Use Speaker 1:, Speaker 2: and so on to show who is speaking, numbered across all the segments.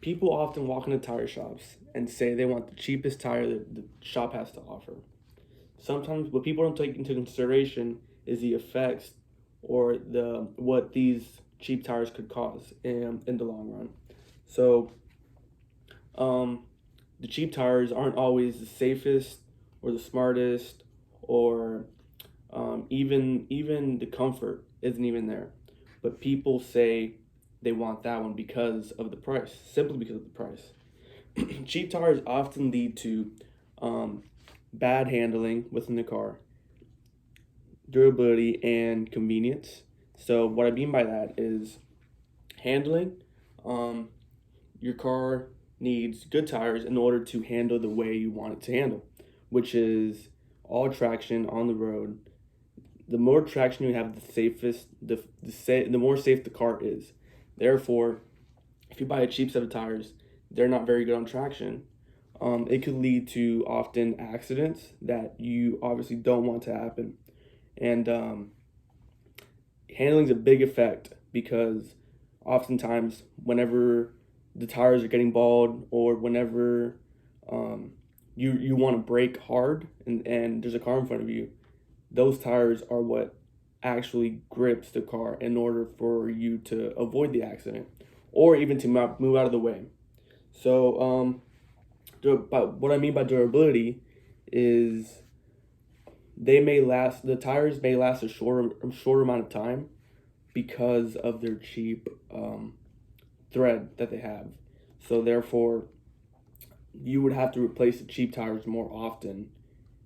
Speaker 1: People often walk into tire shops and say they want the cheapest tire that the shop has to offer. Sometimes what people don't take into consideration is the effects or the what these cheap tires could cause in the long run. So um, the cheap tires aren't always the safest or the smartest or even the comfort isn't even there. But people say they want that one because of the price, simply because of the price. Cheap tires often lead to um, bad handling within the car, durability, and convenience. So what I mean by that is handling. Um, your car needs good tires in order to handle the way you want it to handle, which is all traction on the road. The more traction you have, the safest, the more safe the car is. Therefore, if you buy a cheap set of tires, they're not very good on traction. It could lead to often accidents that you obviously don't want to happen. And handling is a big effect because oftentimes, whenever the tires are getting bald or whenever you want to brake hard and there's a car in front of you, those tires are what actually grips the car in order for you to avoid the accident or even to move out of the way. So, but what I mean by durability is the tires may last a shorter amount of time because of their cheap thread that they have. So therefore, you would have to replace the cheap tires more often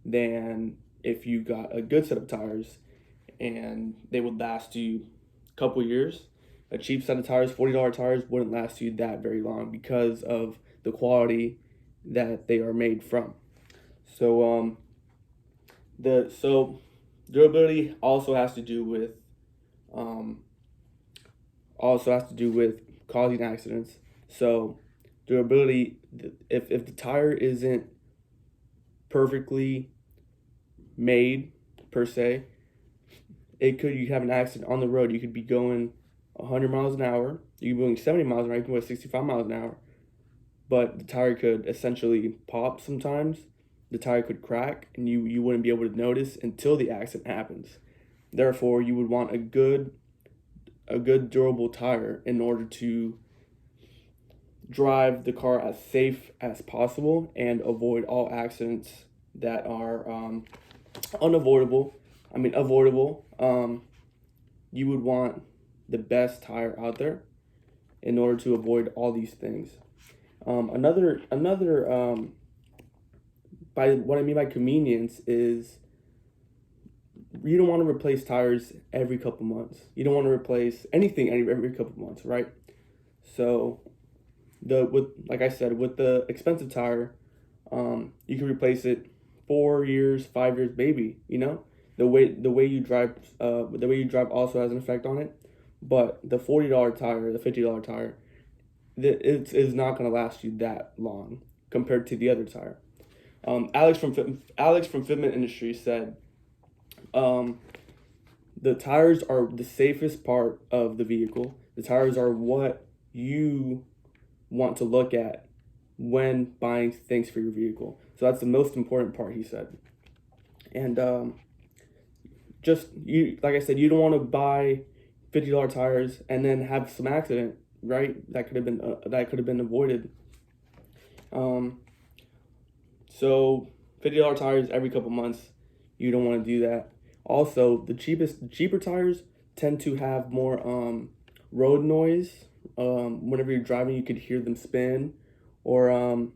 Speaker 1: than if you got a good set of tires and they would last you a couple years. A cheap set of tires, $40 tires, wouldn't last you that very long because of the quality that they are made from. So so durability um, also has to do with causing accidents. So durability, if the tire isn't perfectly made per se, you have an accident on the road. You could be going 100 miles an hour. You could be going 70 miles an hour. You can go 65 miles an hour. But the tire could essentially pop sometimes. The tire could crack, and you wouldn't be able to notice until the accident happens. Therefore, you would want a good durable tire in order to drive the car as safe as possible and avoid all accidents that are unavoidable. I mean, avoidable. You would want the best tire out there in order to avoid all these things. Another by what I mean by convenience is you don't want to replace tires every couple months. You don't want to replace anything every couple months, right? So like I said, with the expensive tire, you can replace it 4 years, 5 years, maybe. The way you drive also has an effect on it. But the $40 tire, the $50 tire, it's not going to last you that long compared to the other tire. Alex from Fitment Industries said, um, the tires are the safest part of the vehicle. The tires are what you want to look at when buying things for your vehicle. So that's the most important part, he said. And just you, like I said, you don't want to buy $50 tires and then have some accident, right? That could have been avoided. Um, so $50 tires every couple months, you don't want to do that. Also, cheaper tires tend to have more road noise. Whenever you're driving, you could hear them spin, or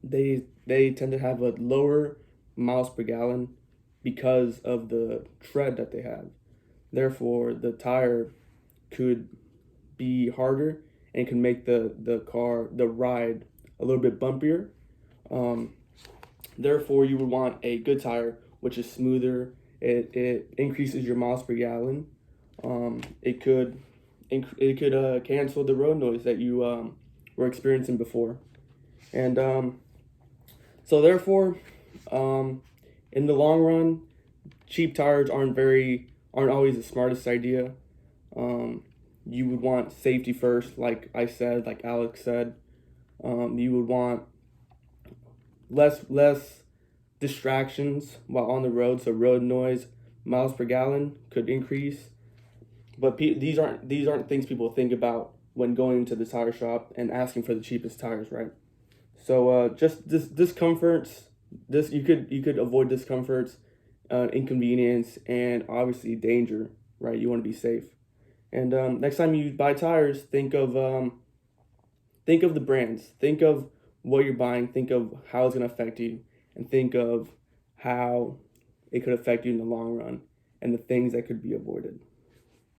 Speaker 1: they tend to have a lower miles per gallon because of the tread that they have. Therefore, the tire could be harder and can make the ride a little bit bumpier. Um, Therefore, you would want a good tire, which is smoother. It increases your miles per gallon. It could cancel the road noise that you were experiencing before, and so therefore, um, in the long run, cheap tires aren't always the smartest idea. Um, you would want safety first, like I said, like Alex said. You would want less distractions while on the road, so road noise, miles per gallon could increase. But these aren't things people think about when going to the tire shop and asking for the cheapest tires, right? So just discomforts. This you could avoid discomforts, inconvenience, and obviously danger, right? You want to be safe. And next time you buy tires, think of the brands. Think of what you're buying. Think of how it's going to affect you, and think of how it could affect you in the long run, and the things that could be avoided.